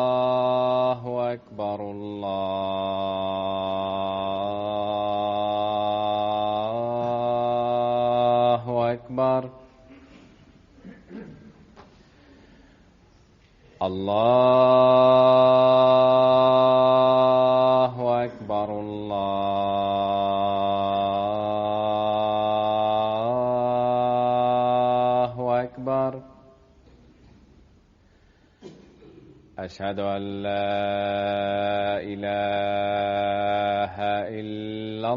الله أكبر الله أكبر الله أكبر الله أكبر أشهد أن لا إله إلا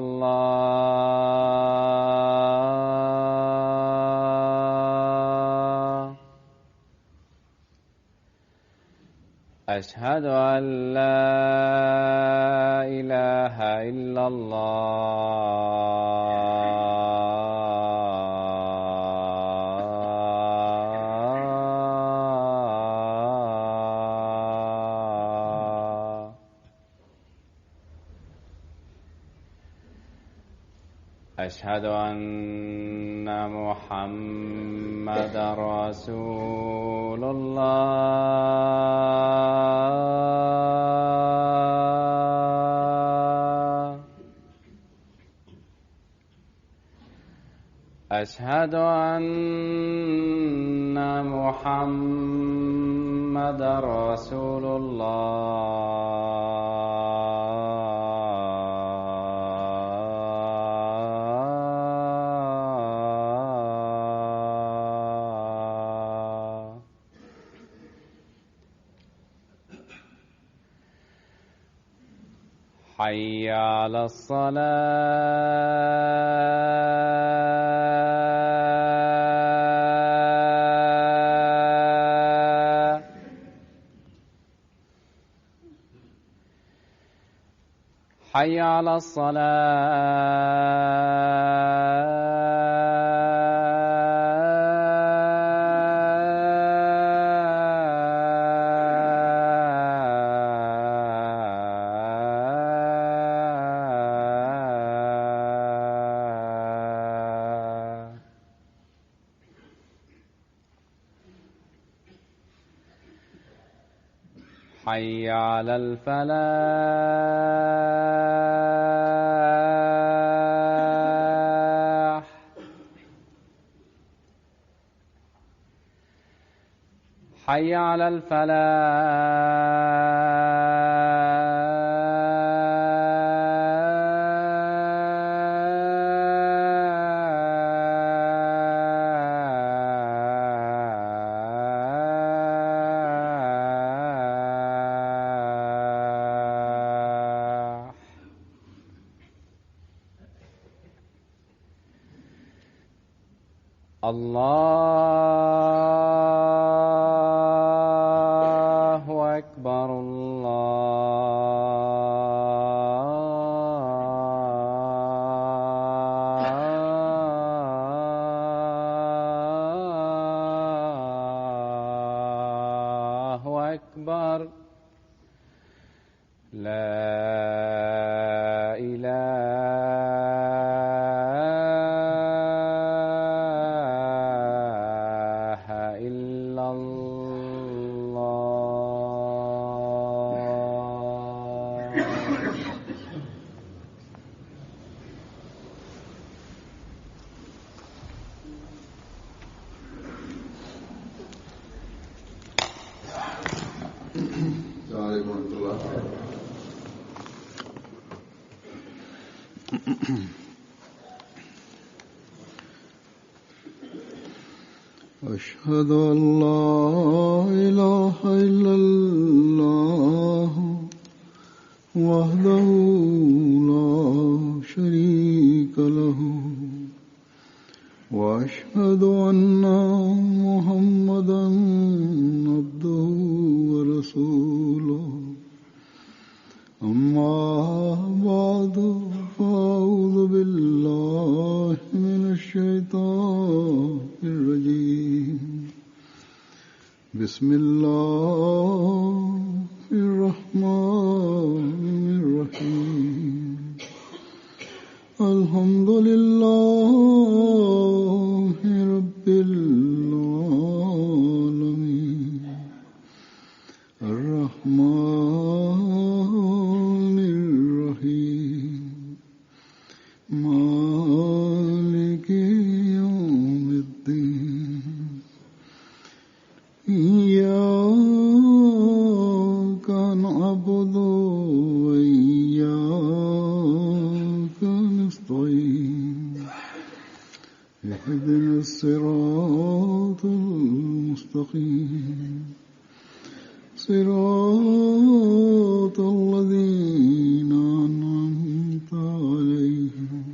الله أشهد أن لا إله إلا الله أشهد أن محمدا رسول الله أشهد أن محمدا رسول الله حي على الصلاة حي على الصلاة حي على الفلاح حي على الفلاح الله أكبر الله أكبر لا إله إلا الله السلام عليكم ورحمة الله. أشهد أن لا إله إلا الله وحده لا شريك له وأشهد أن محمدا عبده ورسوله أما بعد فأعوذ بالله من الشيطان الرجيم بسم الله الرحمن الرحيم الحمد لله رب العالمين إياك نعبد وإياك نستعين اهدنا الصراط المستقيم صراط الذين أنعمت عليهم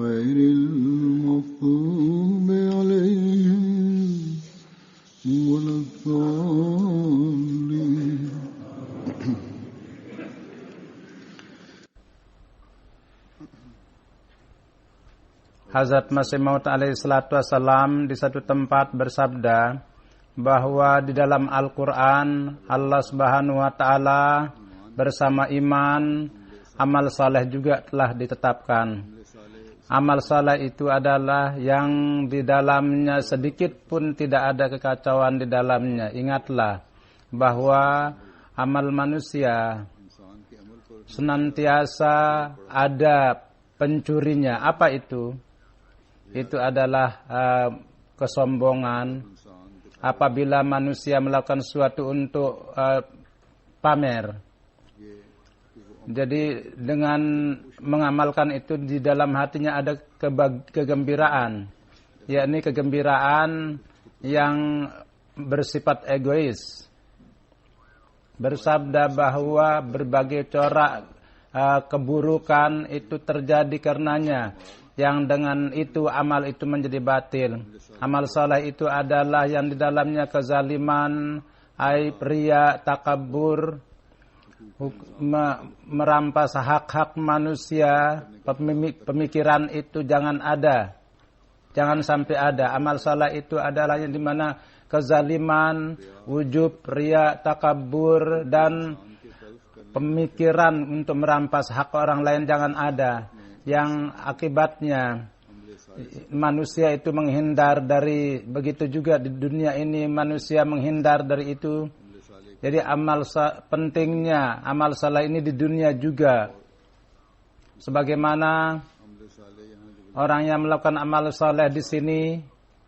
غير المغضوب عليهم ولا الضالين. Hazrat Masih Maud alaihi salatu wassalam di satu tempat bersabda bahwa di dalam Al-Quran Allah Subhanahu wa Ta'ala bersama iman, amal saleh juga telah ditetapkan. Amal saleh itu adalah yang di dalamnya sedikit pun tidak ada kekacauan di dalamnya. Ingatlah bahwa amal manusia senantiasa ada pencurinya. Apa itu? Itu adalah kesombongan. Apabila manusia melakukan sesuatu untuk pamer, jadi dengan mengamalkan itu di dalam hatinya ada kegembiraan, yakni kegembiraan yang bersifat egois. Bersabda bahwa berbagai corak keburukan itu terjadi karenanya, yang dengan itu amal itu menjadi batil. Amal saleh itu adalah yang di dalamnya kezaliman, aib, riya, takabur, merampas hak-hak manusia. Pemikiran itu jangan ada, jangan sampai ada. Amal saleh itu adalah yang di mana kezaliman, wujub, riya, takabur, dan pemikiran untuk merampas hak orang lain jangan ada. Yang akibatnya manusia itu menghindar dari, begitu juga di dunia ini manusia menghindar dari itu. Jadi pentingnya amal saleh ini di dunia juga. Sebagaimana orang yang melakukan amal saleh di sini,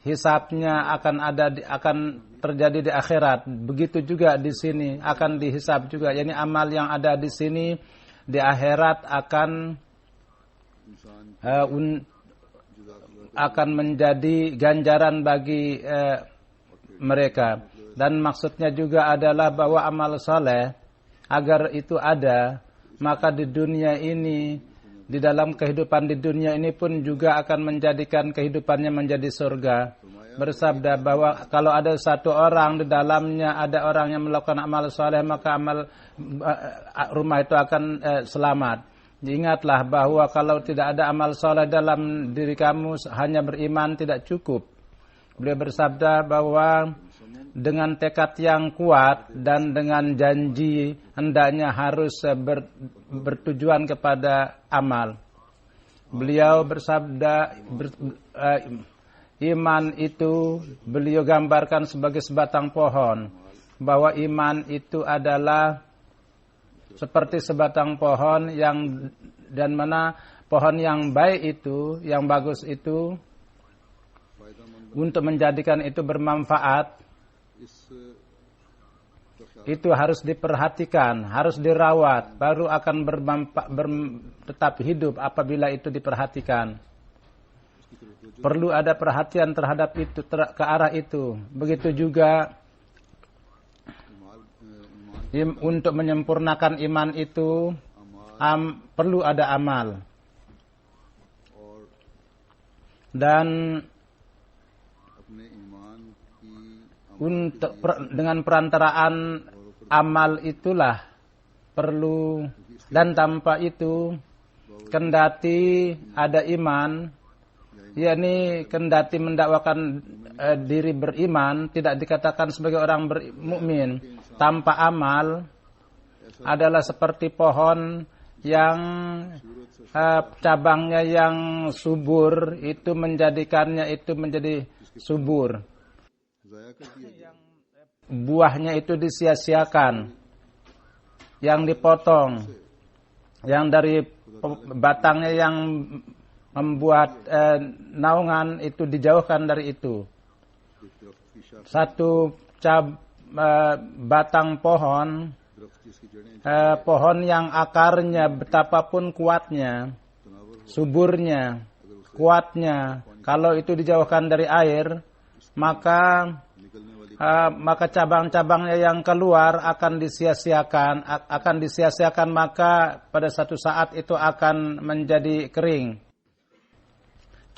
hisabnya akan terjadi di akhirat. Begitu juga di sini akan dihisab juga. Yani amal yang ada di sini di akhirat akan menjadi ganjaran bagi mereka. Dan maksudnya juga adalah bahwa amal saleh agar itu ada, maka di dunia ini, di dalam kehidupan di dunia ini pun juga akan menjadikan kehidupannya menjadi surga. Bersabda bahwa kalau ada satu orang di dalamnya ada orang yang melakukan amal saleh, maka rumah itu akan selamat. Ingatlah bahwa kalau tidak ada amal soleh dalam diri kamu, hanya beriman tidak cukup. Beliau bersabda bahwa dengan tekad yang kuat dan dengan janji hendaknya harus bertujuan kepada amal. Beliau bersabda iman itu beliau gambarkan sebagai sebatang pohon, bahwa iman itu adalah seperti sebatang pohon dan mana pohon yang baik itu, yang bagus itu, untuk menjadikan itu bermanfaat, itu harus diperhatikan, harus dirawat, baru akan tetap hidup apabila itu diperhatikan. Perlu ada perhatian terhadap itu, ke arah itu. Begitu juga untuk menyempurnakan iman itu perlu ada amal. Dan dengan perantaraan amal itulah perlu, dan tanpa itu kendati ada iman, yakni kendati mendakwakan diri beriman, tidak dikatakan sebagai orang mukmin. Tanpa amal adalah seperti pohon yang cabangnya yang subur itu menjadikannya itu menjadi subur. Buahnya itu disia-siakan, yang dipotong, yang dari batangnya yang membuat naungan itu dijauhkan dari itu. satu batang pohon, pohon yang akarnya betapapun kuatnya, suburnya, kuatnya, kalau itu dijauhkan dari air, maka cabang-cabangnya yang keluar akan disia-siakan, maka pada satu saat itu akan menjadi kering.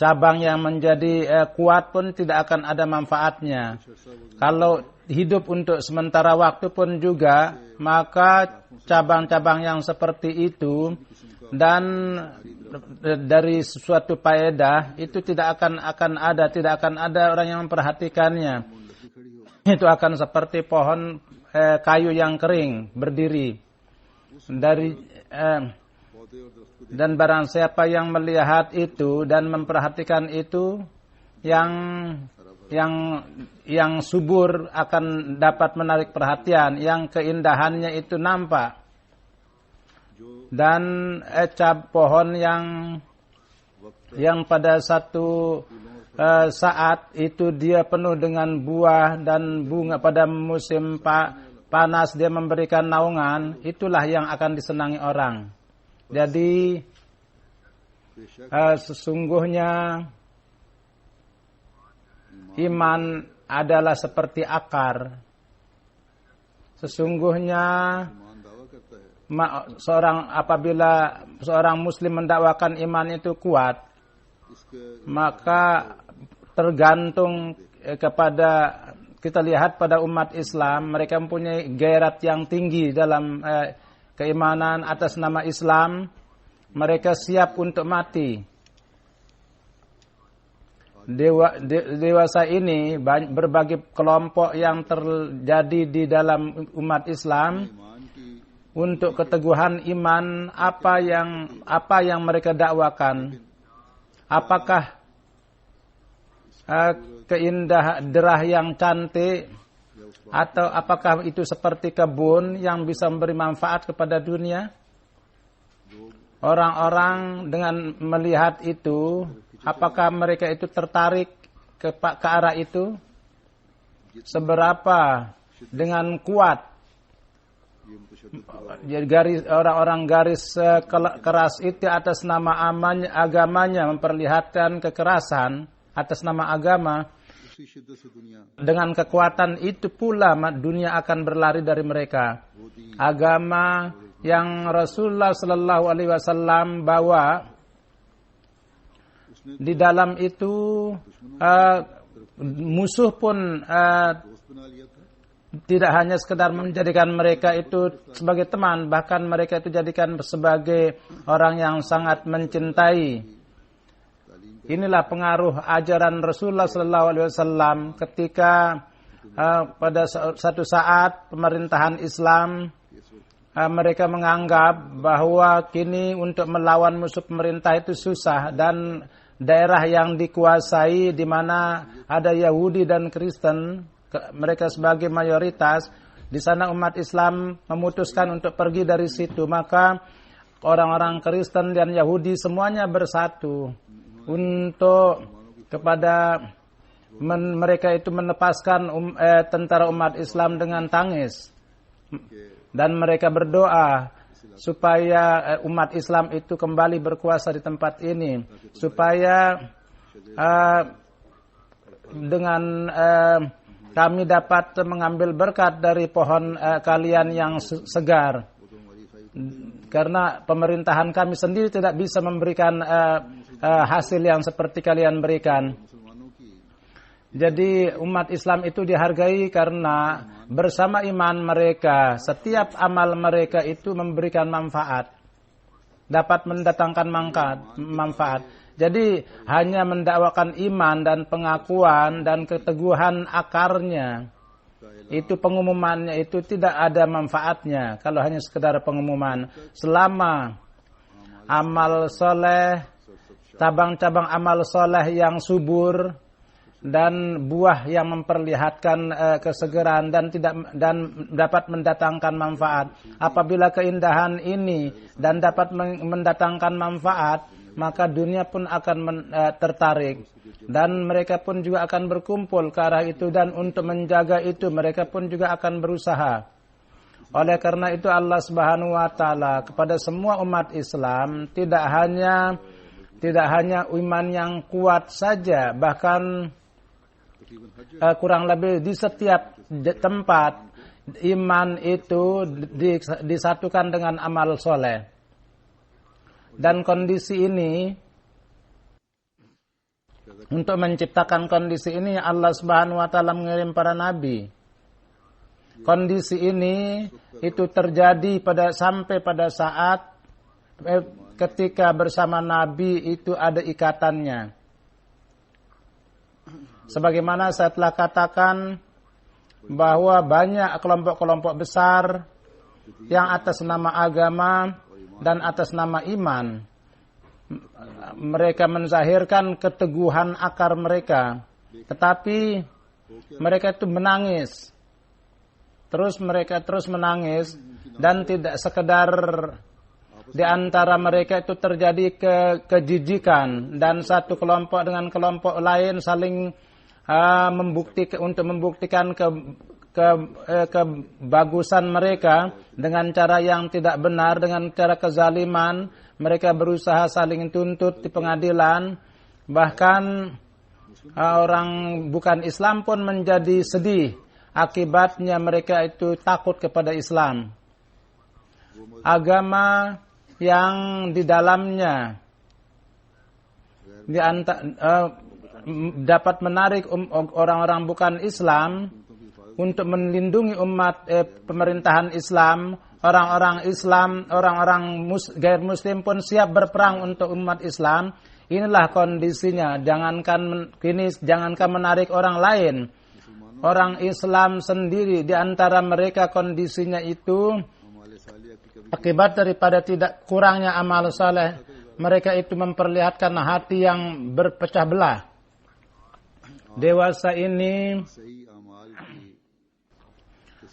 Cabang yang menjadi kuat pun tidak akan ada manfaatnya. Kalau hidup untuk sementara waktu pun juga, maka cabang-cabang yang seperti itu dan dari suatu faedah itu tidak akan ada orang yang memperhatikannya. Itu akan seperti pohon kayu yang kering berdiri dan barang siapa yang melihat itu dan memperhatikan itu, yang subur akan dapat menarik perhatian, yang keindahannya itu nampak. Dan pohon yang pada satu saat itu dia penuh dengan buah dan bunga, pada musim panas dia memberikan naungan, itulah yang akan disenangi orang. Jadi sesungguhnya iman adalah seperti akar. Sesungguhnya apabila seorang muslim mendakwakan iman itu kuat, maka tergantung kepada, kita lihat pada umat Islam, mereka mempunyai gairah yang tinggi dalam keimanan atas nama Islam. Mereka siap untuk mati. Dewasa ini berbagai kelompok yang terjadi di dalam umat Islam untuk keteguhan iman. Apa yang mereka dakwakan? Apakah keindahan derah yang cantik, atau apakah itu seperti kebun yang bisa memberi manfaat kepada dunia? Orang-orang dengan melihat itu, apakah mereka itu tertarik ke arah itu? Seberapa dengan kuat orang-orang garis keras itu atas nama agamanya memperlihatkan kekerasan atas nama agama, dengan kekuatan itu pula dunia akan berlari dari mereka. Agama yang Rasulullah Sallallahu Alaihi Wasallam bawa, di dalam itu musuh pun tidak hanya sekedar menjadikan mereka itu sebagai teman, bahkan mereka itu jadikan sebagai orang yang sangat mencintai. Inilah pengaruh ajaran Rasulullah Sallallahu Alaihi Wasallam ketika pada satu saat pemerintahan Islam, mereka menganggap bahwa kini untuk melawan musuh pemerintah itu susah, dan daerah yang dikuasai di mana ada Yahudi dan Kristen, mereka sebagai mayoritas, di sana umat Islam memutuskan untuk pergi dari situ. Maka orang-orang Kristen dan Yahudi semuanya bersatu untuk kepada mereka itu melepaskan tentara umat Islam dengan tangis, dan mereka berdoa supaya umat Islam itu kembali berkuasa di tempat ini, supaya dengan kami dapat mengambil berkat dari pohon kalian yang segar, karena pemerintahan kami sendiri tidak bisa memberikan hasil yang seperti kalian berikan. Jadi umat Islam itu dihargai karena bersama iman mereka, setiap amal mereka itu memberikan manfaat, dapat mendatangkan manfaat. Jadi hanya mendakwakan iman dan pengakuan dan keteguhan akarnya, itu pengumumannya itu tidak ada manfaatnya kalau hanya sekedar pengumuman. Selama amal soleh, cabang-cabang amal soleh yang subur dan buah yang memperlihatkan kesegeran dan dapat mendatangkan manfaat. Apabila keindahan ini dan dapat mendatangkan manfaat, maka dunia pun akan tertarik dan mereka pun juga akan berkumpul ke arah itu, dan untuk menjaga itu mereka pun juga akan berusaha. Oleh karena itu Allah Subhanahu wa taala kepada semua umat Islam tidak hanya iman yang kuat saja, bahkan kurang lebih di setiap tempat iman itu disatukan dengan amal soleh. Dan kondisi ini, untuk menciptakan kondisi ini Allah Subhanahu wa taala mengirim para nabi. Kondisi ini itu terjadi sampai pada saat ketika bersama nabi itu ada ikatannya. Sebagaimana saya telah katakan bahwa banyak kelompok-kelompok besar yang atas nama agama dan atas nama iman mereka menzahirkan keteguhan akar mereka, tetapi mereka itu menangis. Mereka terus menangis, dan tidak sekedar di antara mereka itu terjadi kejijikan, dan satu kelompok dengan kelompok lain saling membuktikan kebagusan mereka dengan cara yang tidak benar, dengan cara kezaliman. Mereka berusaha saling tuntut di pengadilan. Bahkan orang bukan Islam pun menjadi sedih. Akibatnya mereka itu takut kepada Islam. Agama yang di dalamnya dapat menarik orang-orang bukan Islam untuk melindungi umat pemerintahan Islam. Orang-orang Islam, gair Muslim pun siap berperang untuk umat Islam. Inilah kondisinya. Jangankan menarik orang lain. Orang Islam sendiri di antara mereka kondisinya itu akibat daripada tidak kurangnya amal saleh, mereka itu memperlihatkan hati yang berpecah belah. Dewasa ini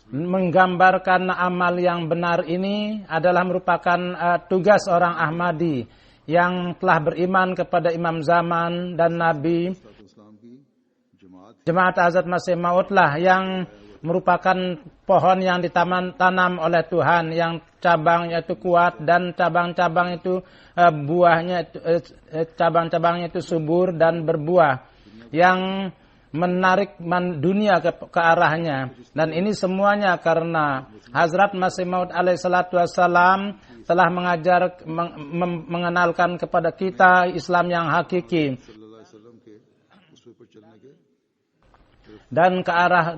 menggambarkan amal yang benar ini adalah merupakan tugas orang Ahmadi yang telah beriman kepada Imam Zaman dan Nabi. Jemaat Hazrat Masih Maud lah yang merupakan pohon yang ditanam oleh Tuhan, yang cabangnya itu kuat dan cabang-cabang itu cabang-cabangnya itu subur dan berbuah, yang menarik dunia ke arahnya. Dan ini semuanya karena Hazrat Masih Maud alaihi salatu wassalam telah mengenalkan kepada kita Islam yang hakiki. Dan ke arah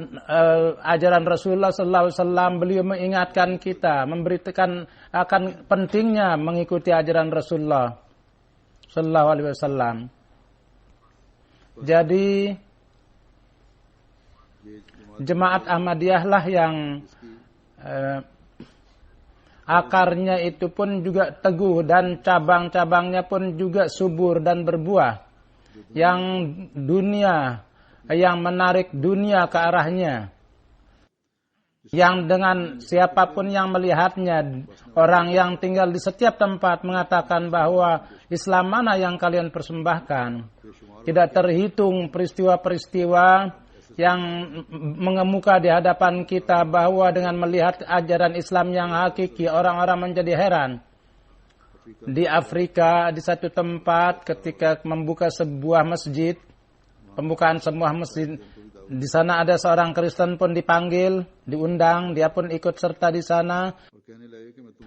ajaran Rasulullah sallallahu alaihi wasallam, beliau mengingatkan kita, memberitakan akan pentingnya mengikuti ajaran Rasulullah sallallahu alaihi wasallam. Jadi jemaat Ahmadiyah lah yang akarnya itu pun juga teguh dan cabang-cabangnya pun juga subur dan berbuah, yang menarik dunia ke arahnya, yang dengan siapapun yang melihatnya, orang yang tinggal di setiap tempat mengatakan bahwa Islam mana yang kalian persembahkan. Tidak terhitung peristiwa-peristiwa yang mengemuka di hadapan kita, bahwa dengan melihat ajaran Islam yang hakiki, orang-orang menjadi heran. Di Afrika, di satu tempat ketika membuka sebuah masjid, pembukaan sebuah masjid, di sana ada seorang Kristen pun dipanggil, diundang, dia pun ikut serta di sana.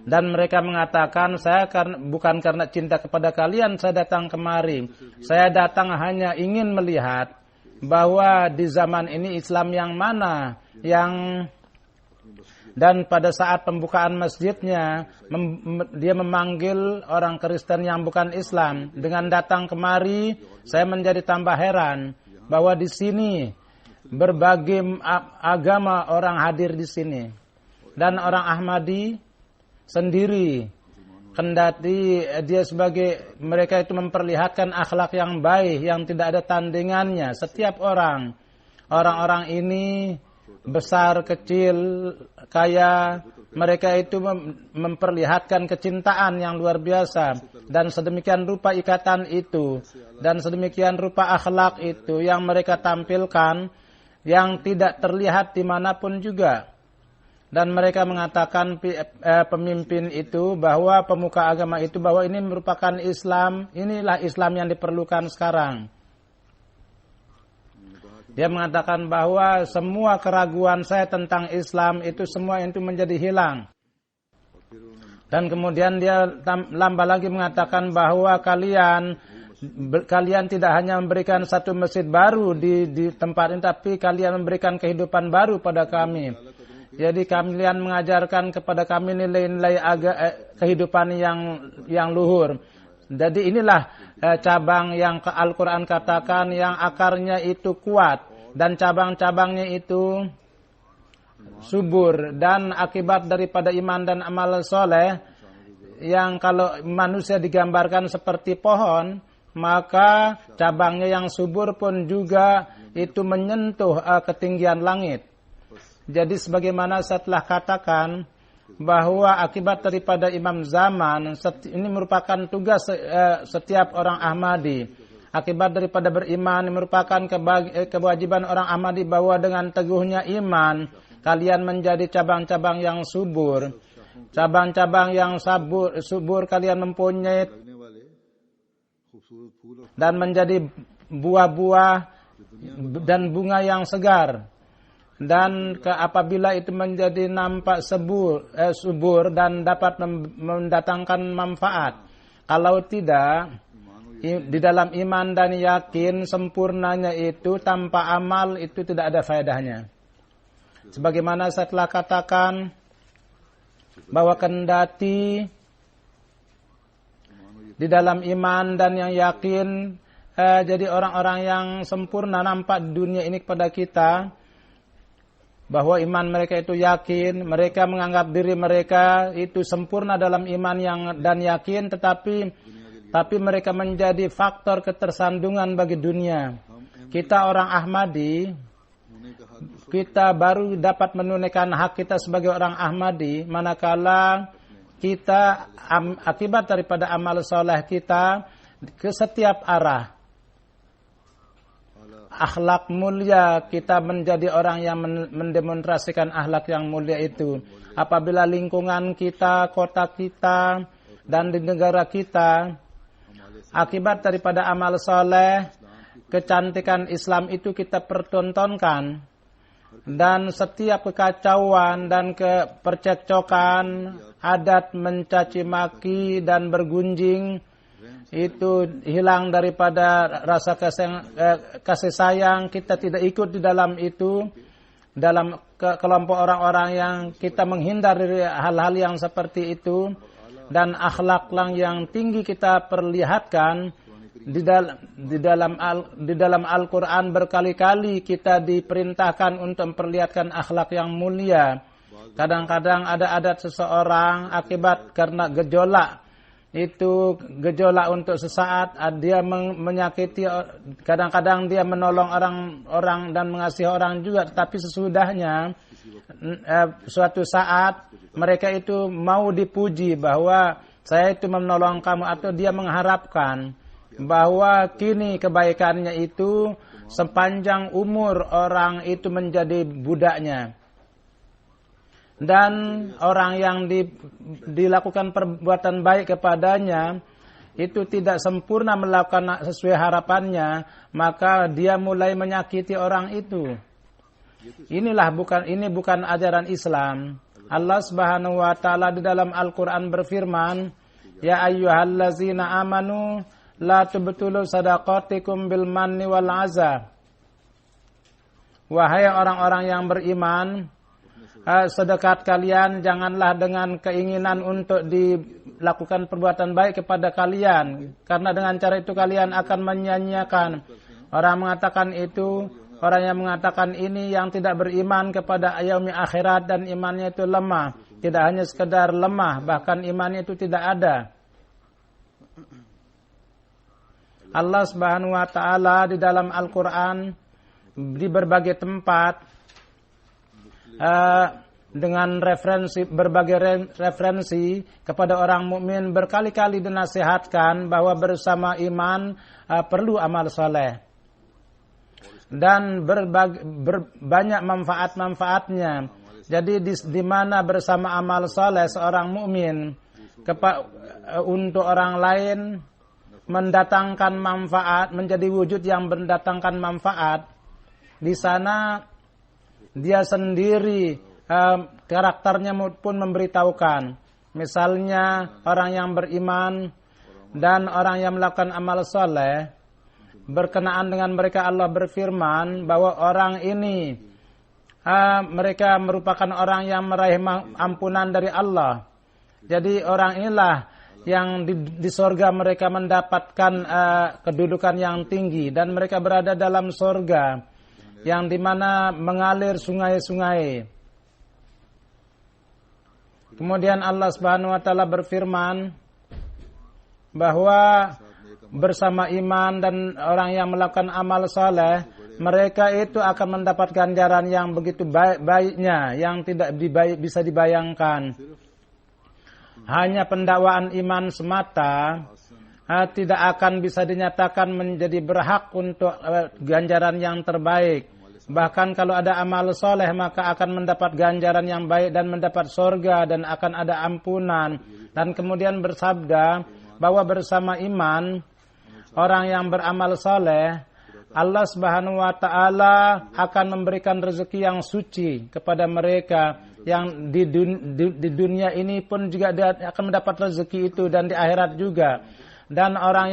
Dan mereka mengatakan, saya bukan karena cinta kepada kalian saya datang kemari. Saya datang hanya ingin melihat bahwa di zaman ini Islam yang mana dan pada saat pembukaan masjidnya dia memanggil orang Kristen yang bukan Islam. Dengan datang kemari, saya menjadi tambah heran bahwa di sini berbagai agama orang hadir di sini, dan orang Ahmadi sendiri, kendati dia sebagai mereka itu memperlihatkan akhlak yang baik yang tidak ada tandingannya. Setiap orang-orang ini besar, kecil, kaya, mereka itu memperlihatkan kecintaan yang luar biasa. Dan sedemikian rupa ikatan itu, dan sedemikian rupa akhlak itu yang mereka tampilkan, yang tidak terlihat dimanapun juga. Dan mereka mengatakan pemimpin itu bahwa pemuka agama itu bahwa ini merupakan Islam, inilah Islam yang diperlukan sekarang. Dia mengatakan bahwa semua keraguan saya tentang Islam itu semua itu menjadi hilang. Dan kemudian dia tambah lagi mengatakan bahwa kalian tidak hanya memberikan satu masjid baru di tempat ini, tapi kalian memberikan kehidupan baru pada kami. Jadi kalian mengajarkan kepada kami nilai-nilai kehidupan yang luhur. Jadi inilah cabang yang Al-Quran katakan yang akarnya itu kuat dan cabang-cabangnya itu subur, dan akibat daripada iman dan amal soleh yang kalau manusia digambarkan seperti pohon, maka cabangnya yang subur pun juga itu menyentuh ketinggian langit. Jadi sebagaimana saya telah katakan bahwa akibat daripada imam zaman ini merupakan tugas setiap orang Ahmadi. Akibat daripada beriman merupakan kewajiban orang Ahmadi bahwa dengan teguhnya iman kalian menjadi cabang-cabang yang subur. Cabang-cabang yang subur kalian mempunyai dan menjadi buah-buah dan bunga yang segar. Dan apabila itu menjadi nampak subur dan dapat mendatangkan manfaat. Kalau tidak, di dalam iman dan yakin sempurnanya itu tanpa amal itu tidak ada faedahnya. Sebagaimana saya telah katakan bahwa kendati di dalam iman dan yang yakin jadi orang-orang yang sempurna nampak di dunia ini kepada kita, bahwa iman mereka itu yakin, mereka menganggap diri mereka itu sempurna dalam iman dan yakin, tapi mereka menjadi faktor ketersandungan bagi dunia. Kita orang Ahmadi, kita baru dapat menunaikan hak kita sebagai orang Ahmadi manakala kita akibat daripada amal soleh kita ke setiap arah. Akhlak mulia, kita menjadi orang yang mendemonstrasikan akhlak yang mulia itu. Apabila lingkungan kita, kota kita, dan di negara kita, akibat daripada amal soleh, kecantikan Islam itu kita pertontonkan. Dan setiap kekacauan dan kepercekcokan, adat mencaci maki dan bergunjing, itu hilang daripada rasa kasih sayang. Kita tidak ikut di dalam itu, dalam kelompok orang-orang yang kita menghindar dari hal-hal yang seperti itu. Dan akhlak yang tinggi kita perlihatkan di dalam Al-Quran berkali-kali kita diperintahkan untuk memperlihatkan akhlak yang mulia. Kadang-kadang ada adat seseorang akibat karena gejolak untuk sesaat, dia menyakiti, kadang-kadang dia menolong orang dan mengasihi orang juga, tetapi sesudahnya suatu saat mereka itu mau dipuji bahwa saya itu menolong kamu, atau dia mengharapkan bahwa kini kebaikannya itu sepanjang umur orang itu menjadi budaknya. Dan orang yang dilakukan perbuatan baik kepadanya itu tidak sempurna melakukan sesuai harapannya, maka dia mulai menyakiti orang itu. Ini bukan ajaran Islam. Allah Subhanahu wa taala di dalam Al-Qur'an berfirman, "Ya ayyuhallazina amanu la tubtulu sadaqatikum bil manni wal adza." Wahai orang-orang yang beriman, sedekat kalian janganlah dengan keinginan untuk dilakukan perbuatan baik kepada kalian, karena dengan cara itu kalian akan menyia-nyiakan. Orang yang mengatakan ini yang tidak beriman kepada yaumil akhirat dan imannya itu lemah. Tidak hanya sekedar lemah, bahkan imannya itu tidak ada. Allah Subhanahu wa taala di dalam Al-Qur'an di berbagai tempat dengan berbagai referensi kepada orang mukmin berkali-kali dinasihatkan bahwa bersama iman perlu amal soleh dan banyak manfaat-manfaatnya. Jadi di mana bersama amal soleh seorang mukmin untuk orang lain mendatangkan manfaat, menjadi wujud yang mendatangkan manfaat, di sana dia sendiri karakternya pun memberitahukan. Misalnya orang yang beriman dan orang yang melakukan amal soleh, berkenaan dengan mereka Allah berfirman bahwa orang ini mereka merupakan orang yang meraih ampunan dari Allah. Jadi orang inilah yang di surga mereka mendapatkan kedudukan yang tinggi dan mereka berada dalam surga yang dimana mengalir sungai-sungai. Kemudian Allah Subhanahu wa taala berfirman bahwa bersama iman dan orang yang melakukan amal saleh, mereka itu akan mendapat ganjaran yang begitu baiknya yang tidak bisa dibayangkan. Hanya pendakwaan iman semata tidak akan bisa dinyatakan menjadi berhak untuk ganjaran yang terbaik. Bahkan kalau ada amal soleh maka akan mendapat ganjaran yang baik dan mendapat surga dan akan ada ampunan. Dan kemudian bersabda bahwa bersama iman orang yang beramal soleh, Allah Subhanahu wa taala akan memberikan rezeki yang suci kepada mereka yang di dunia ini pun juga dia akan mendapat rezeki itu dan di akhirat juga. Dan orang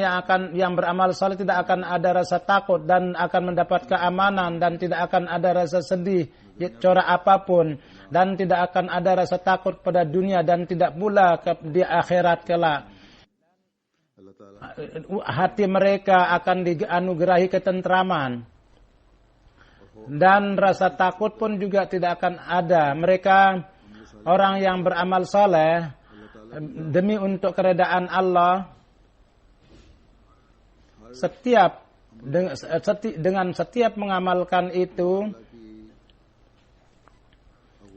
yang beramal saleh tidak akan ada rasa takut dan akan mendapat keamanan dan tidak akan ada rasa sedih corak apapun dan tidak akan ada rasa takut pada dunia dan tidak pula di akhirat kelak. Hati mereka akan dianugerahi ketentraman dan rasa takut pun juga tidak akan ada. Mereka orang yang beramal saleh demi untuk keredaan Allah, dengan setiap mengamalkan itu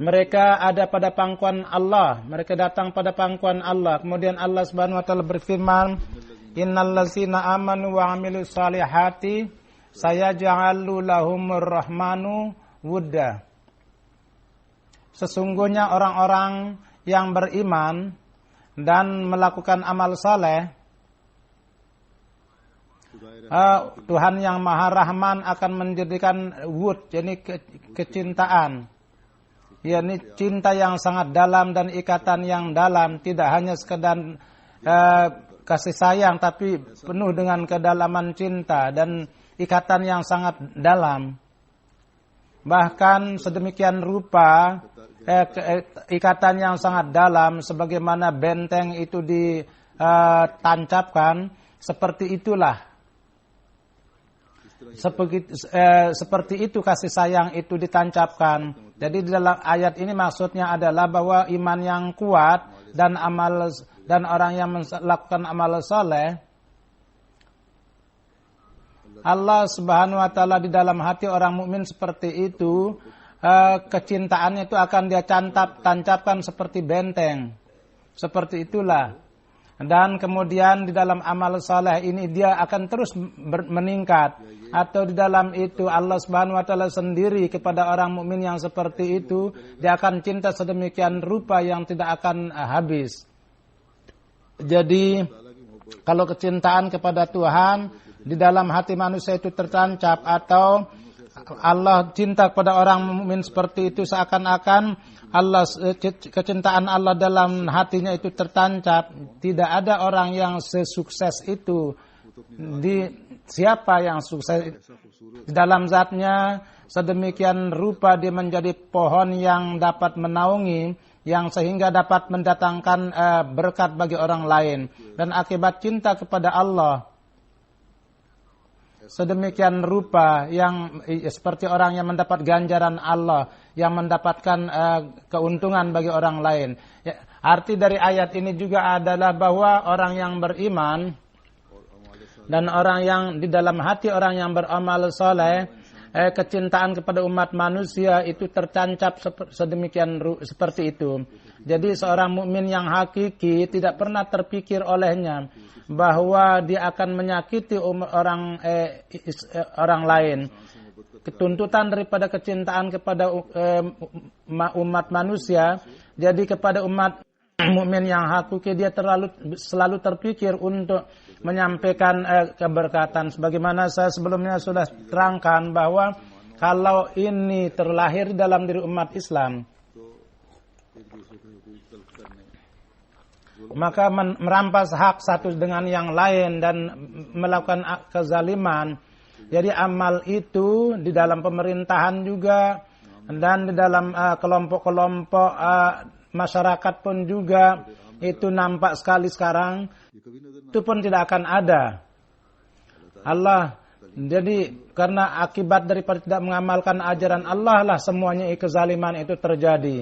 mereka ada pada pangkuan Allah, mereka datang pada pangkuan Allah. Kemudian Allah Subhanahu wa taala berfirman, innallazina amanu wa amilus salihati sayaj'alu lahumur rahmanu wudda. Sesungguhnya orang-orang yang beriman dan melakukan amal saleh, Tuhan yang Maha Rahman akan menjadikan wud, yakni kecintaan, yakni cinta yang sangat dalam dan ikatan yang dalam, tidak hanya sekedar kasih sayang tapi penuh dengan kedalaman cinta dan ikatan yang sangat dalam. Bahkan sedemikian rupa ikatan yang sangat dalam sebagaimana benteng itu ditancapkan, seperti itulah. Seperti itu kasih sayang itu ditancapkan. Jadi di dalam ayat ini maksudnya adalah bahwa iman yang kuat dan orang yang melakukan amal saleh, Allah Subhanahu wa taala di dalam hati orang mukmin seperti itu, kecintaannya itu akan dia tancapkan seperti benteng. Seperti itulah. Dan kemudian di dalam amal saleh ini dia akan terus meningkat, atau di dalam itu Allah Subhanahu wa taala sendiri kepada orang mukmin yang seperti itu dia akan cinta sedemikian rupa yang tidak akan habis. Jadi kalau kecintaan kepada Tuhan di dalam hati manusia itu tertancap, atau Allah cinta kepada orang mukmin seperti itu, seakan-akan kecintaan Allah dalam hatinya itu tertancap. Tidak ada orang yang sesukses itu. Siapa yang sukses di dalam zatnya, sedemikian rupa dia menjadi pohon yang dapat menaungi, yang sehingga dapat mendatangkan berkat bagi orang lain. Dan akibat cinta kepada Allah sedemikian rupa yang seperti orang yang mendapat ganjaran Allah, yang mendapatkan keuntungan bagi orang lain. Ya, arti dari ayat ini juga adalah bahwa orang yang beriman dan orang yang di dalam hati orang yang beramal soleh kecintaan kepada umat manusia itu tertancap sedemikian seperti itu. Jadi seorang mukmin yang hakiki tidak pernah terpikir olehnya bahwa dia akan menyakiti orang lain. Ketuntutan daripada kecintaan kepada umat manusia, jadi kepada umat mukmin yang hakiki dia selalu terpikir untuk menyampaikan keberkatan. Sebagaimana saya sebelumnya sudah terangkan bahwa kalau ini terlahir dalam diri umat Islam, maka merampas hak satu dengan yang lain dan melakukan kezaliman. Jadi amal itu di dalam pemerintahan juga dan di dalam kelompok-kelompok masyarakat pun juga itu nampak sekali sekarang. Itu pun tidak akan ada. Jadi karena akibat daripada tidak mengamalkan ajaran Allah lah semuanya kezaliman itu terjadi.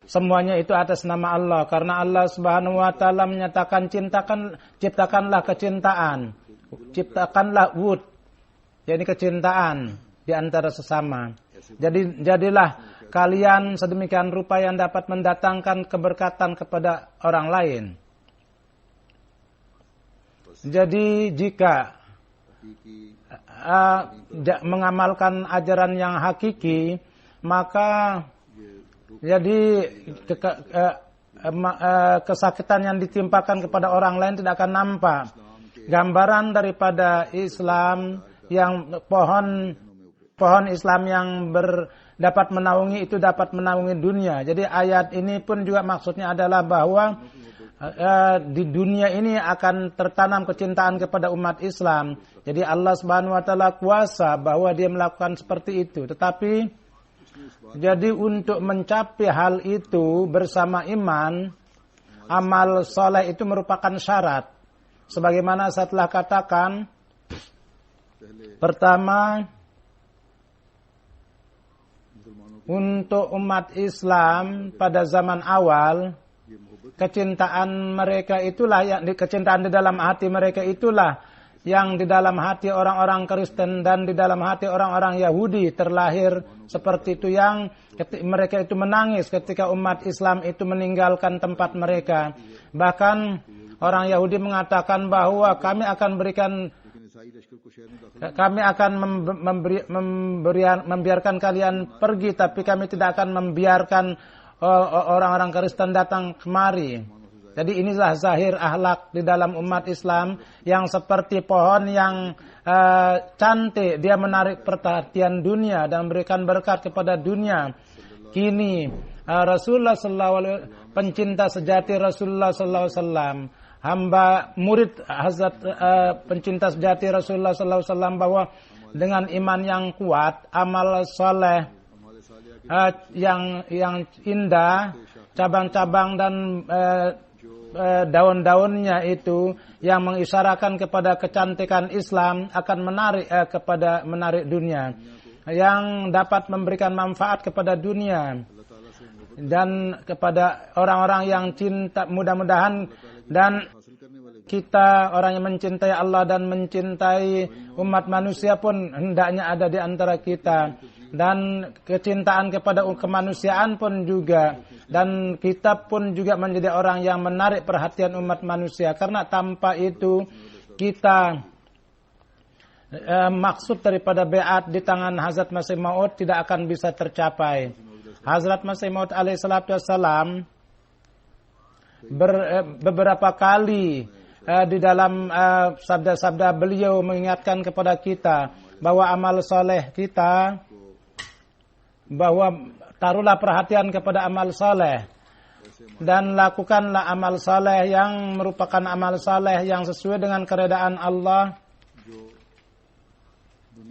Semuanya itu atas nama Allah. Karena Allah Subhanahu wa taala menyatakan ciptakanlah kecintaan. Ciptakanlah wud. Jadi kecintaan di antara sesama. Jadilah kalian sedemikian rupa yang dapat mendatangkan keberkatan kepada orang lain. Jadi jika mengamalkan ajaran yang hakiki, maka jadi kesakitan yang ditimpakan kepada orang lain tidak akan nampak. Gambaran daripada Islam yang pohon Islam yang dapat menaungi itu dapat menaungi dunia. Jadi ayat ini pun juga maksudnya adalah bahwa di dunia ini akan tertanam kecintaan kepada umat Islam. Jadi Allah Subhanahu wa taala kuasa bahwa dia melakukan seperti itu. Tetapi jadi untuk mencapai hal itu bersama iman, amal soleh itu merupakan syarat. Sebagaimana saya telah katakan, pertama, untuk umat Islam pada zaman awal, kecintaan mereka itulah kecintaan di dalam hati mereka itulah yang di dalam hati orang-orang Kristen dan di dalam hati orang-orang Yahudi terlahir seperti itu, yang mereka itu menangis ketika umat Islam itu meninggalkan tempat mereka. Bahkan orang Yahudi mengatakan bahwa kami akan membiarkan kalian pergi, tapi kami tidak akan membiarkan orang-orang Kristen datang kemari. Jadi inilah zahir akhlak di dalam umat Islam yang seperti pohon yang cantik, dia menarik perhatian dunia dan memberikan berkat kepada dunia. Kini Rasulullah sallallahu alaihi wasallam, pencinta sejati Rasulullah sallallahu alaihi wasallam, hamba murid Hazrat pencinta sejati Rasulullah sallallahu alaihi wasallam, bahwa dengan iman yang kuat, amal soleh yang indah, cabang-cabang dan daun-daunnya itu yang mengisyaratkan kepada kecantikan Islam akan menarik dunia, yang dapat memberikan manfaat kepada dunia dan kepada orang-orang yang cinta. Mudah-mudahan dan kita orang yang mencintai Allah dan mencintai umat manusia pun hendaknya ada di antara kita, dan kecintaan kepada kemanusiaan pun juga, dan kita pun juga menjadi orang yang menarik perhatian umat manusia, karena tanpa itu kita maksud daripada baiat di tangan Hazrat Masih Maud tidak akan bisa tercapai. Hazrat Masih Maud alaihi salatu wassalam beberapa kali di dalam sabda-sabda beliau mengingatkan kepada kita bahwa amal soleh kita, bahwa taruhlah perhatian kepada amal soleh dan lakukanlah amal soleh yang merupakan amal soleh yang sesuai dengan keredaan Allah,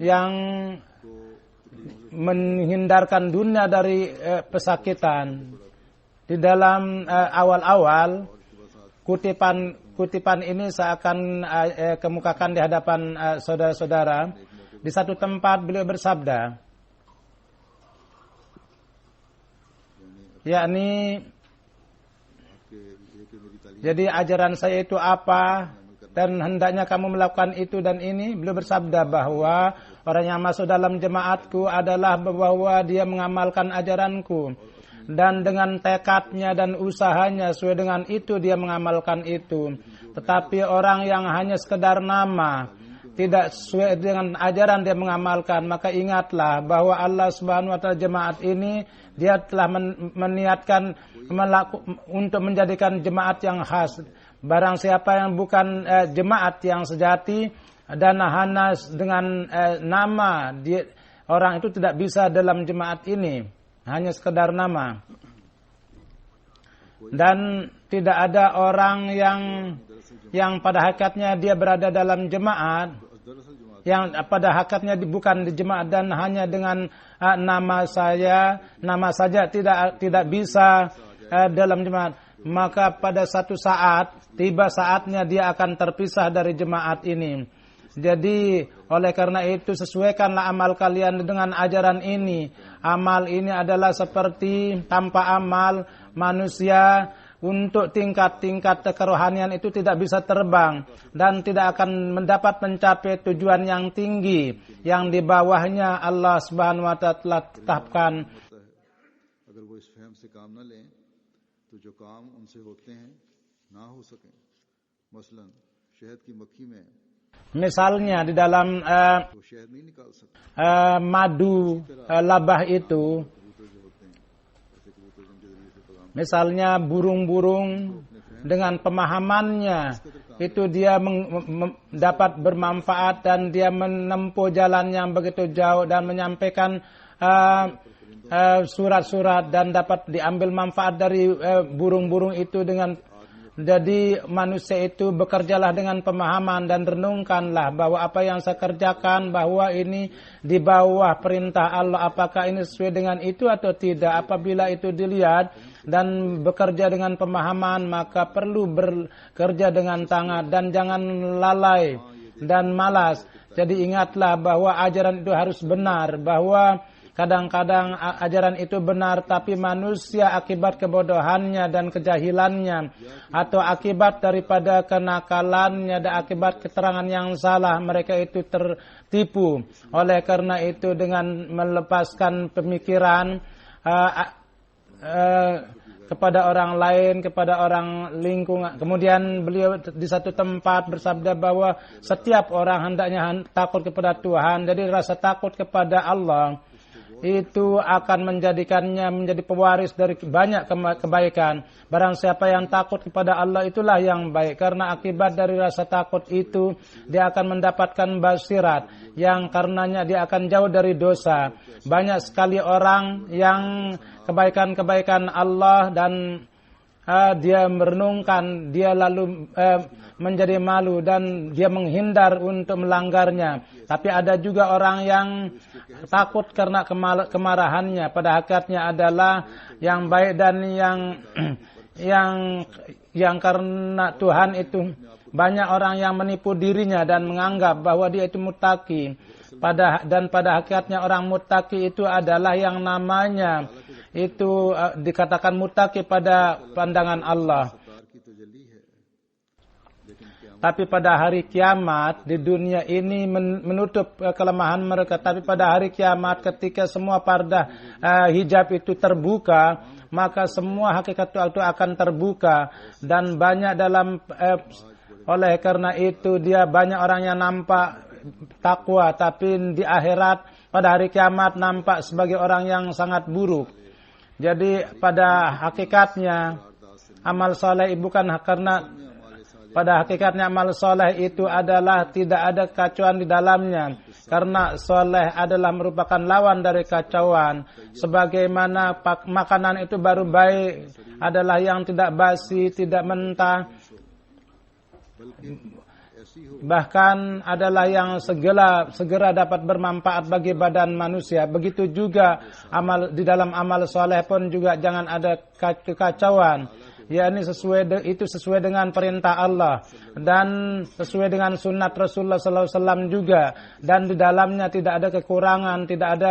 yang menghindarkan dunia dari pesakitan. Di dalam awal-awal kutipan ini saya akan kemukakan di hadapan saudara-saudara. Di satu tempat beliau bersabda, yakni jadi ajaran saya itu apa dan hendaknya kamu melakukan itu dan ini. Beliau bersabda bahwa Orang yang masuk dalam jemaatku adalah bahwa dia mengamalkan ajaranku. Dan dengan tekadnya dan usahanya sesuai dengan itu dia mengamalkan itu. Tetapi orang yang hanya sekedar nama, tidak sesuai dengan ajaran dia mengamalkan, maka ingatlah bahwa Allah Subhanahu wa taala jemaat ini dia telah meniatkan untuk menjadikan jemaat yang khas. Barang siapa yang bukan jemaat yang sejati dan hanya dengan nama, orang itu tidak bisa dalam jemaat ini, hanya sekedar nama. Dan tidak ada orang yang pada hakikatnya dia berada dalam jemaat, yang pada hakikatnya bukan di jemaat dan hanya dengan nama saja tidak bisa dalam jemaat. Maka pada satu saat tiba saatnya dia akan terpisah dari jemaat ini. Jadi oleh karena itu sesuaikanlah amal kalian dengan ajaran ini. Amal ini adalah seperti tanpa amal manusia untuk tingkat-tingkat kerohanian itu tidak bisa terbang dan tidak akan mencapai tujuan yang tinggi yang di bawahnya Allah Subhanahu wa taala telah tetapkan. अगर वो इस फहम से काम न लें तो जो काम उनसे होते हैं ना हो सकें. मसलन शहद की मक्खी में Misalnya di dalam वो शहद नहीं निकाल सकते. madu labah itu, misalnya burung-burung dengan pemahamannya itu dia dapat bermanfaat dan dia menempuh jalan yang begitu jauh dan menyampaikan surat-surat dan dapat diambil manfaat dari burung-burung itu dengan. Jadi manusia itu bekerjalah dengan pemahaman dan renungkanlah bahwa apa yang saya kerjakan bahwa ini di bawah perintah Allah, apakah ini sesuai dengan itu atau tidak. Apabila itu dilihat dan bekerja dengan pemahaman, maka perlu bekerja dengan tangan dan jangan lalai dan malas. Jadi ingatlah bahwa ajaran itu harus benar, bahwa kadang-kadang ajaran itu benar, tapi manusia akibat kebodohannya dan kejahilannya atau akibat daripada kenakalannya dan akibat keterangan yang salah, mereka itu tertipu. Oleh karena itu dengan melepaskan pemikiran kepada orang lain, kepada orang lingkungan. Kemudian beliau di satu tempat bersabda bahwa setiap orang hendaknya takut kepada Tuhan. Jadi rasa takut kepada Allah itu akan menjadikannya menjadi pewaris dari banyak kebaikan. Barang siapa yang takut kepada Allah itulah yang baik. Karena akibat dari rasa takut itu dia akan mendapatkan basirat yang karenanya dia akan jauh dari dosa. Banyak sekali orang yang kebaikan-kebaikan Allah dan dia merenungkan, dia lalu menjadi malu dan dia menghindar untuk melanggarnya. Tapi ada juga orang yang takut karena kemarahannya. Pada hakikatnya adalah yang baik dan yang karena Tuhan itu banyak orang yang menipu dirinya dan menganggap bahwa dia itu muttaqi. Dan pada hakikatnya orang muttaqi itu adalah yang namanya itu dikatakan muttaqi pada pandangan Allah. Tapi pada hari kiamat di dunia ini menutup kelemahan mereka. Tapi pada hari kiamat ketika semua pardah hijab itu terbuka, maka semua hakikat itu akan terbuka. Dan banyak dalam oleh karena itu dia banyak orang yang nampak takwa, tapi di akhirat pada hari kiamat nampak sebagai orang yang sangat buruk. Jadi pada hakikatnya amal soleh bukan karena pada hakikatnya amal soleh itu adalah tidak ada kekacauan di dalamnya. Karena soleh adalah merupakan lawan dari kacauan. Sebagaimana makanan itu baru baik adalah yang tidak basi, tidak mentah. Bahkan adalah yang segera dapat bermanfaat bagi badan manusia. Begitu juga di dalam amal soleh pun juga jangan ada kekacauan. Ya, ini sesuai dengan perintah Allah dan sesuai dengan sunnat Rasulullah SAW juga, dan di dalamnya tidak ada kekurangan, tidak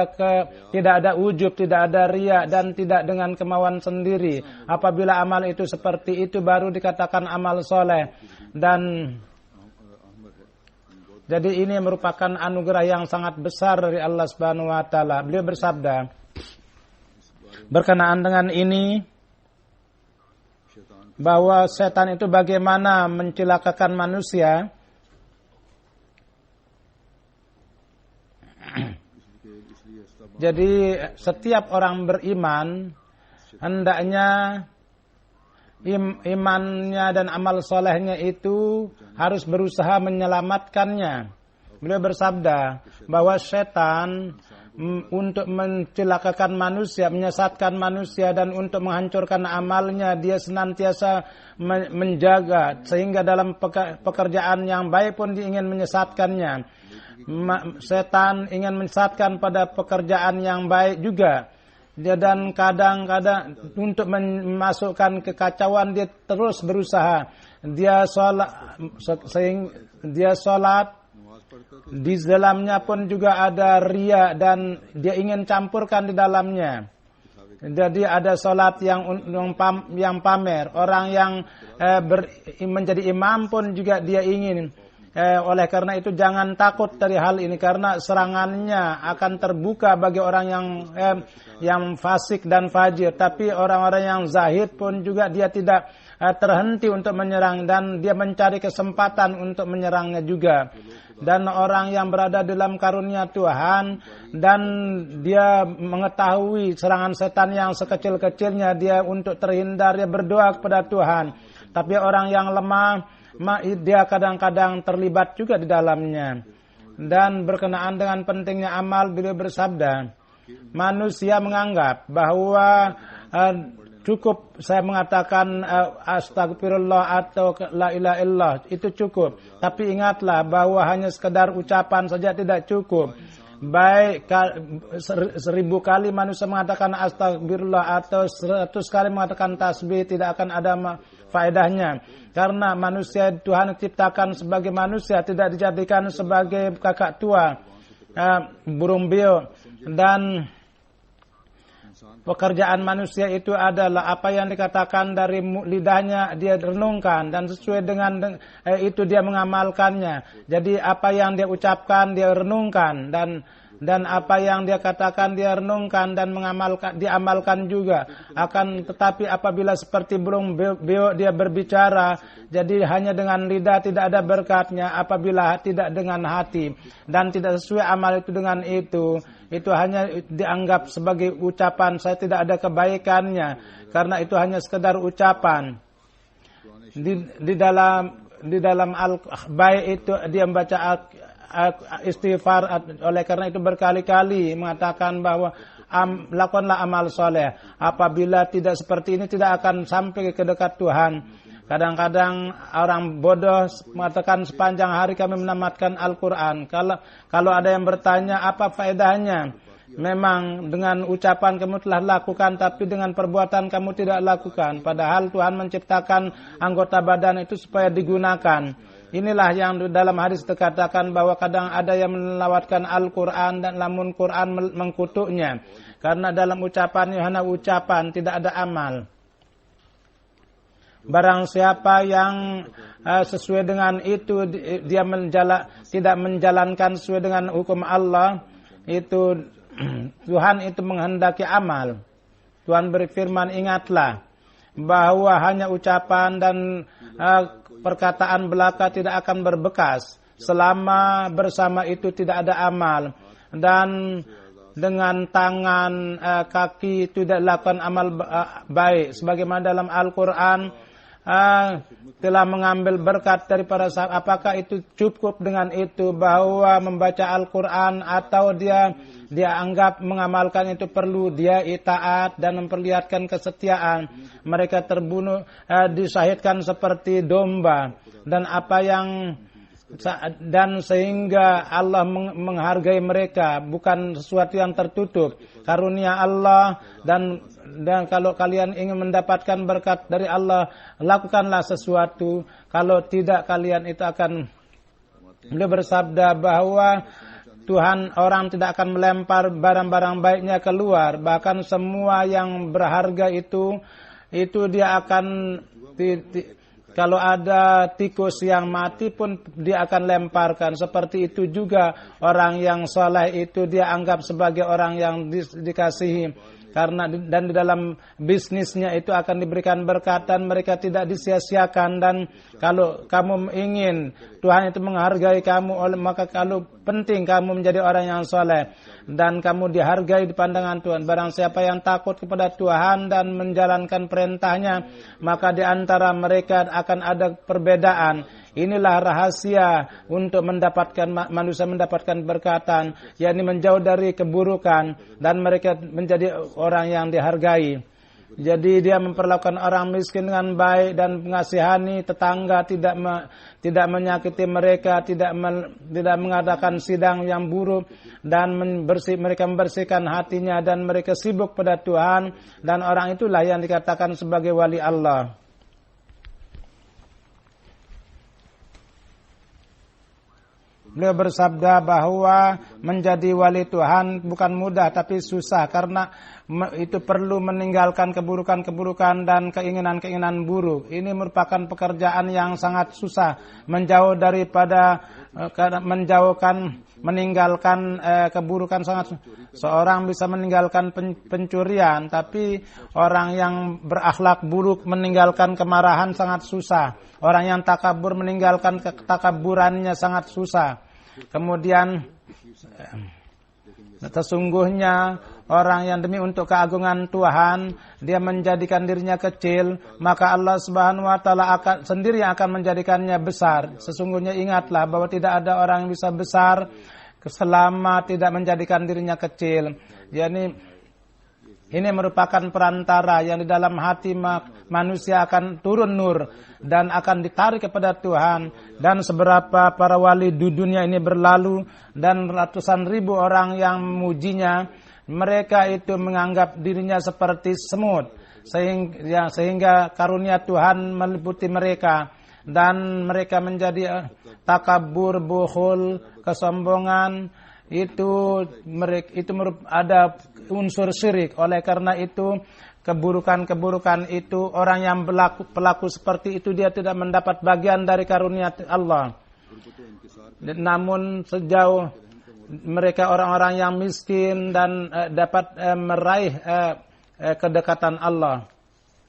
ada ujub, tidak ada riya dan tidak dengan kemauan sendiri. Apabila amal itu seperti itu baru dikatakan amal soleh. Dan Jadi ini merupakan anugerah yang sangat besar dari Allah Subhanahu wa taala. Beliau bersabda berkenaan dengan ini bahwa setan itu bagaimana mencelakakan manusia. Jadi setiap orang beriman hendaknya imannya dan amal solehnya itu harus berusaha menyelamatkannya. Beliau bersabda bahwa setan untuk mencelakakan manusia, menyesatkan manusia dan untuk menghancurkan amalnya, dia senantiasa menjaga sehingga dalam pekerjaan yang baik pun dia ingin menyesatkannya. Setan ingin menyesatkan pada pekerjaan yang baik juga. Dia dan kadang-kadang untuk memasukkan kekacauan dia terus berusaha. Dia sholat di dalamnya pun juga ada riya dan dia ingin campurkan di dalamnya. Jadi ada sholat yang pamer. Orang yang menjadi imam pun juga dia ingin. Oleh karena itu jangan takut dari hal ini karena serangannya akan terbuka bagi orang yang fasik dan fajir. Tapi orang-orang yang zahid pun juga dia tidak terhenti untuk menyerang dan dia mencari kesempatan untuk menyerangnya juga. Dan orang yang berada dalam karunia Tuhan dan dia mengetahui serangan setan yang sekecil-kecilnya, dia untuk terhindar dia berdoa kepada Tuhan. Tapi orang yang lemah dia kadang-kadang terlibat juga di dalamnya. Dan berkenaan dengan pentingnya amal, beliau bersabda, manusia menganggap bahwa cukup saya mengatakan astagfirullah atau la ilaha illallah itu cukup. Tapi ingatlah bahwa hanya sekedar ucapan saja tidak cukup. Baik 1000 kali manusia mengatakan astagfirullah atau 100 kali mengatakan tasbih tidak akan ada faedahnya. Karena manusia Tuhan ciptakan sebagai manusia, tidak dijadikan sebagai kakak tua, burung beo. Dan pekerjaan manusia itu adalah apa yang dikatakan dari lidahnya dia renungkan dan sesuai dengan itu dia mengamalkannya. Jadi apa yang dia ucapkan dia renungkan dan apa yang dia katakan dia renungkan dan diamalkan juga. Akan tetapi apabila seperti burung beo dia berbicara, jadi hanya dengan lidah tidak ada berkatnya. Apabila tidak dengan hati dan tidak sesuai amal itu dengan itu hanya dianggap sebagai ucapan, saya tidak ada kebaikannya karena itu hanya sekedar ucapan. Di dalam al-baik itu dia membaca istighfar, oleh karena itu berkali-kali mengatakan bahwa lakukanlah amal soleh. Apabila tidak seperti ini tidak akan sampai ke dekat Tuhan. Kadang-kadang orang bodoh mengatakan sepanjang hari kami menamatkan Al-Quran. Kalau ada yang bertanya apa faedahnya? Memang dengan ucapan kamu telah lakukan, tapi dengan perbuatan kamu tidak lakukan. Padahal Tuhan menciptakan anggota badan itu supaya digunakan. Inilah yang dalam hadis dikatakan bahwa kadang ada yang melawatkan Al-Quran dan lamun Quran mengkutuknya. Karena dalam ucapannya hanya ucapan, tidak ada amal. Barang siapa yang sesuai dengan itu, dia tidak menjalankan sesuai dengan hukum Allah, itu Tuhan itu menghendaki amal. Tuhan berfirman, ingatlah bahwa hanya ucapan dan perkataan belaka tidak akan berbekas selama bersama itu tidak ada amal. Dan dengan tangan, kaki tidak lakukan amal baik. Sebagaimana dalam Al-Quran telah mengambil berkat dari para sahabat. Apakah itu cukup dengan itu bahwa membaca Al-Quran atau dia anggap mengamalkan itu perlu dia itaat dan memperlihatkan kesetiaan. Mereka terbunuh, disahidkan seperti domba dan sehingga Allah menghargai mereka, bukan sesuatu yang tertutup. Karunia Allah dan kalau kalian ingin mendapatkan berkat dari Allah, lakukanlah sesuatu. Kalau tidak kalian itu akan. Beliau bersabda bahwa Tuhan orang tidak akan melempar barang-barang baiknya keluar, bahkan semua yang berharga itu dia akan kalau ada tikus yang mati pun dia akan lemparkan. Seperti itu juga orang yang soleh itu dia anggap sebagai orang yang dikasihi. Karena dan di dalam bisnisnya itu akan diberikan berkat dan mereka tidak disia-siakan. Dan kalau kamu ingin Tuhan itu menghargai kamu, maka kalau penting kamu menjadi orang yang soleh dan kamu dihargai di pandangan Tuhan. Barang siapa yang takut kepada Tuhan dan menjalankan perintahnya, maka di antara mereka akan ada perbedaan. Inilah rahasia untuk manusia mendapatkan berkatan, yakni menjauh dari keburukan dan mereka menjadi orang yang dihargai. Jadi dia memperlakukan orang miskin dengan baik dan mengasihani tetangga, tidak menyakiti mereka, tidak mengadakan sidang yang buruk dan mereka membersihkan hatinya dan mereka sibuk pada Tuhan, dan orang itulah yang dikatakan sebagai wali Allah. Beliau bersabda bahwa menjadi wali Tuhan bukan mudah tapi susah, karena itu perlu meninggalkan keburukan-keburukan dan keinginan-keinginan buruk. Ini merupakan pekerjaan yang sangat susah, meninggalkan keburukan sangat. Seorang bisa meninggalkan pencurian, tapi orang yang berakhlak buruk meninggalkan kemarahan sangat susah. Orang yang takabur meninggalkan ketakaburannya sangat susah. Kemudian sesungguhnya orang yang demi untuk keagungan Tuhan dia menjadikan dirinya kecil, maka Allah Subhanahu wa taala sendiri akan menjadikannya besar. Sesungguhnya ingatlah bahwa tidak ada orang yang bisa besar selama tidak menjadikan dirinya kecil. Yani ini merupakan perantara yang di dalam hati manusia akan turun nur dan akan ditarik kepada Tuhan. Dan seberapa para wali di dunia ini berlalu dan ratusan ribu orang yang memujinya, mereka itu menganggap dirinya seperti semut, sehingga karunia Tuhan meliputi mereka dan mereka menjadi takabur, bukhul, kesombongan. Itu ada unsur syirik. Oleh karena itu keburukan-keburukan itu, orang yang pelaku seperti itu dia tidak mendapat bagian dari karunia Allah. Namun sejauh mereka orang-orang yang miskin dan dapat meraih kedekatan Allah,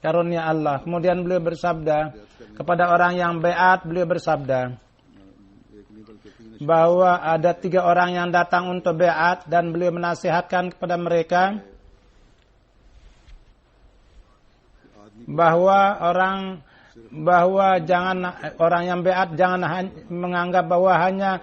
karunia Allah. Kemudian beliau bersabda kepada orang yang baiat, beliau bersabda bahwa ada 3 orang yang datang untuk baiat dan beliau menasihatkan kepada mereka bahwa orang yang baiat jangan menganggap bahwa hanya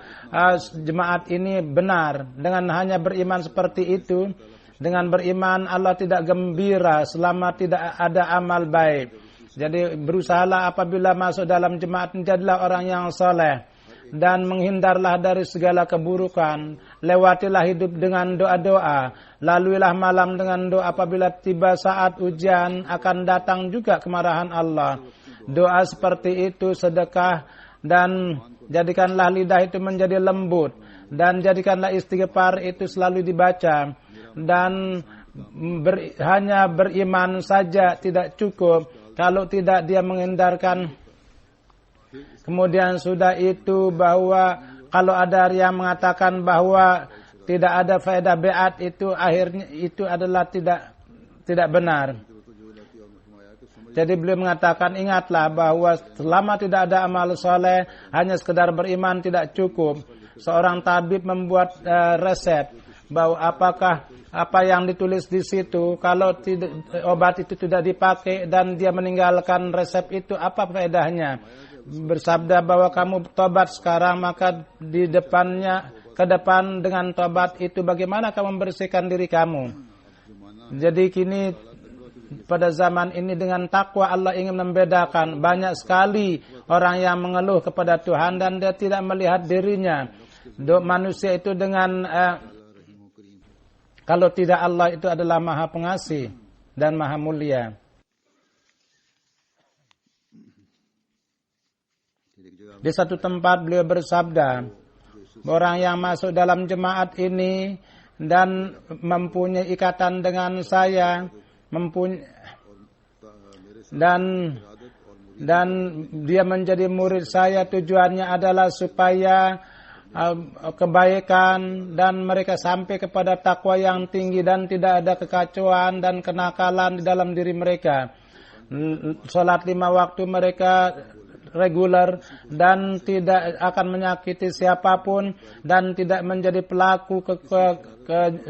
jemaat ini benar. Dengan hanya beriman seperti itu, dengan beriman Allah tidak gembira selama tidak ada amal baik. Jadi berusahalah apabila masuk dalam jemaat, menjadilah orang yang soleh dan menghindarlah dari segala keburukan. Lewatilah hidup dengan doa-doa, laluilah malam dengan doa. Apabila tiba saat ujian, akan datang juga kemarahan Allah. Doa seperti itu sedekah, dan jadikanlah lidah itu menjadi lembut, dan jadikanlah istighfar itu selalu dibaca. Dan hanya beriman saja tidak cukup kalau tidak dia menghindarkan. Kemudian sudah itu bahwa kalau ada yang mengatakan bahwa tidak ada faedah baiat, itu akhirnya itu adalah tidak benar. Jadi beliau mengatakan, ingatlah bahwa selama tidak ada amal soleh, hanya sekedar beriman tidak cukup. Seorang tabib membuat resep bahwa apakah apa yang ditulis di situ, kalau obat itu tidak dipakai dan dia meninggalkan resep itu, apa faedahnya? Bersabda bahwa kamu tobat sekarang, maka ke depan dengan tobat itu bagaimana kamu membersihkan diri kamu. Jadi kini pada zaman ini dengan takwa Allah ingin membedakan. Banyak sekali orang yang mengeluh kepada Tuhan dan dia tidak melihat dirinya. Manusia itu dengan kalau tidak Allah itu adalah Maha Pengasih dan Maha Mulia. Di satu tempat beliau bersabda, orang yang masuk dalam jemaat ini dan mempunyai ikatan dengan saya, dan dan dia menjadi murid saya tujuannya adalah supaya kebaikan dan mereka sampai kepada takwa yang tinggi dan tidak ada kekacauan dan kenakalan di dalam diri mereka. Salat 5 waktu mereka reguler dan tidak akan menyakiti siapapun dan tidak menjadi pelaku ke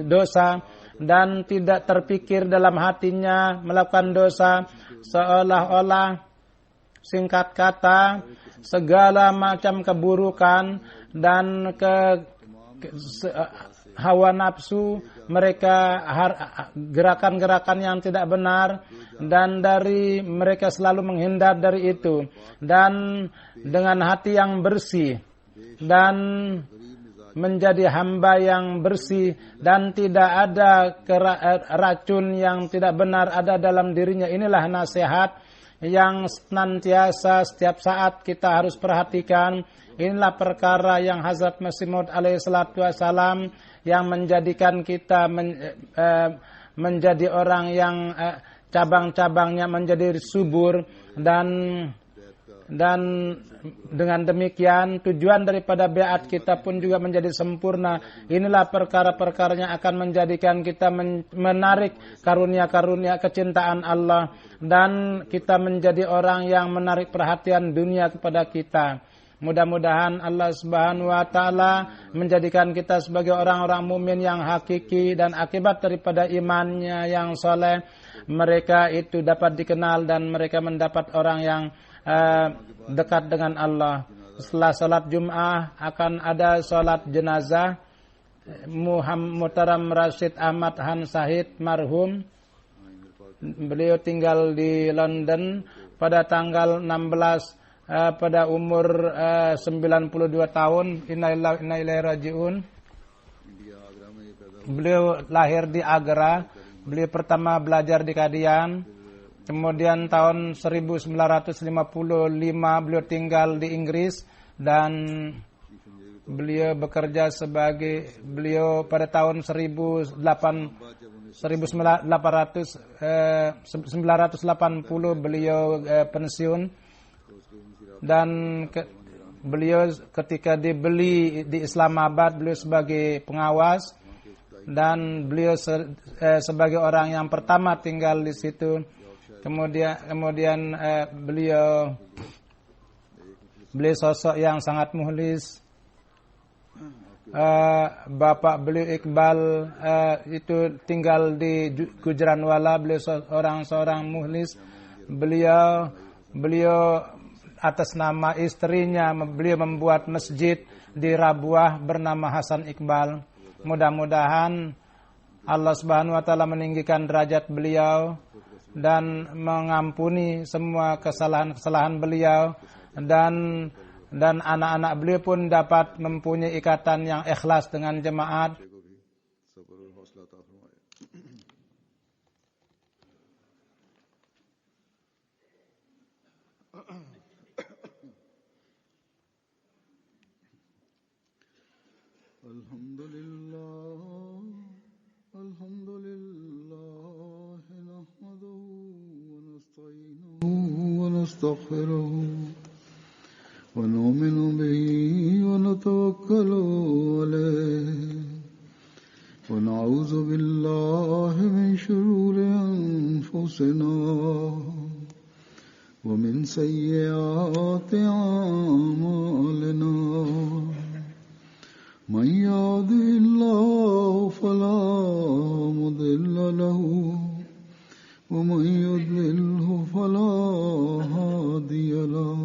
dosa dan tidak terpikir dalam hatinya melakukan dosa, seolah-olah singkat kata segala macam keburukan dan hawa nafsu mereka, gerakan-gerakan yang tidak benar, dan dari mereka selalu menghindar dari itu, dan dengan hati yang bersih dan menjadi hamba yang bersih dan tidak ada racun yang tidak benar ada dalam dirinya. Inilah nasihat yang senantiasa setiap saat kita harus perhatikan. Inilah perkara yang Hazrat Masih Maud alaihissalatu wassalam yang menjadikan kita menjadi orang yang cabang-cabangnya menjadi subur, dan dengan demikian tujuan daripada beat kita pun juga menjadi sempurna. Inilah perkara-perkara yang akan menjadikan kita menarik karunia-karunia kecintaan Allah, dan kita menjadi orang yang menarik perhatian dunia kepada kita. Mudah-mudahan Allah Subhanahu wa taala menjadikan kita sebagai orang-orang mukmin yang hakiki, dan akibat daripada imannya yang soleh mereka itu dapat dikenal dan mereka mendapat orang yang dekat dengan Allah. Setelah salat Jum'ah akan ada salat jenazah Muhtaram Rashid Ahmad Han Sahid marhum. Beliau tinggal di London pada tanggal 16 pada umur 92 tahun. Inna ilaihi rajiun. Beliau lahir di Agra. Beliau pertama belajar di Kadian. Kemudian tahun 1955 beliau tinggal di Inggris, dan beliau bekerja beliau pada tahun 1980 beliau pensiun, dan beliau ketika dibeli di Islamabad beliau sebagai pengawas, dan beliau sebagai orang yang pertama tinggal di situ. Kemudian beliau sosok yang sangat mukhlis. Bapak beliau Iqbal itu tinggal di Gujranwala. Beliau seorang mukhlis. Beliau atas nama istrinya beliau membuat masjid di Rabuah bernama Hasan Iqbal. Mudah-mudahan Allah Subhanahu wa taala meninggikan derajat beliau dan mengampuni semua kesalahan-kesalahan beliau, dan anak-anak beliau pun dapat mempunyai ikatan yang ikhlas dengan jemaat. ونستغفره ونؤمن به ونتوكل عليه ونعوذ بالله من شرور أنفسنا ومن سيئات أعمالنا من يهده الله فلا مضل له ومن يضلله فلا هادي له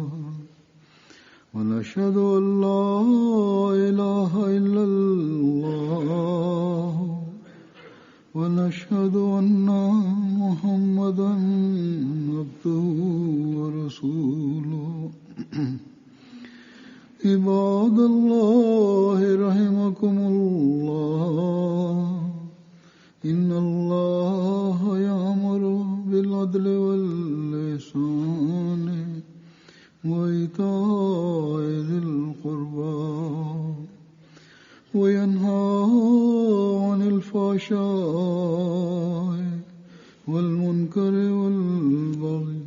ونشهد أن لا إله إلا الله ونشهد أن محمدا عبده ورسوله عباد الله رحمكم الله إن الله يأمر بالعدل والإحسان وإيتاء ذي القربى وينهى عن الفحشاء والمنكر والبغي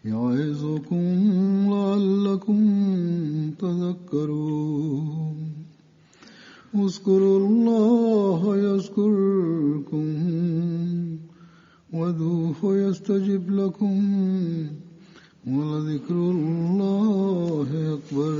يعظكم اذكروا الله يذكركم وادعوه يستجب لكم ولذكر الله أكبر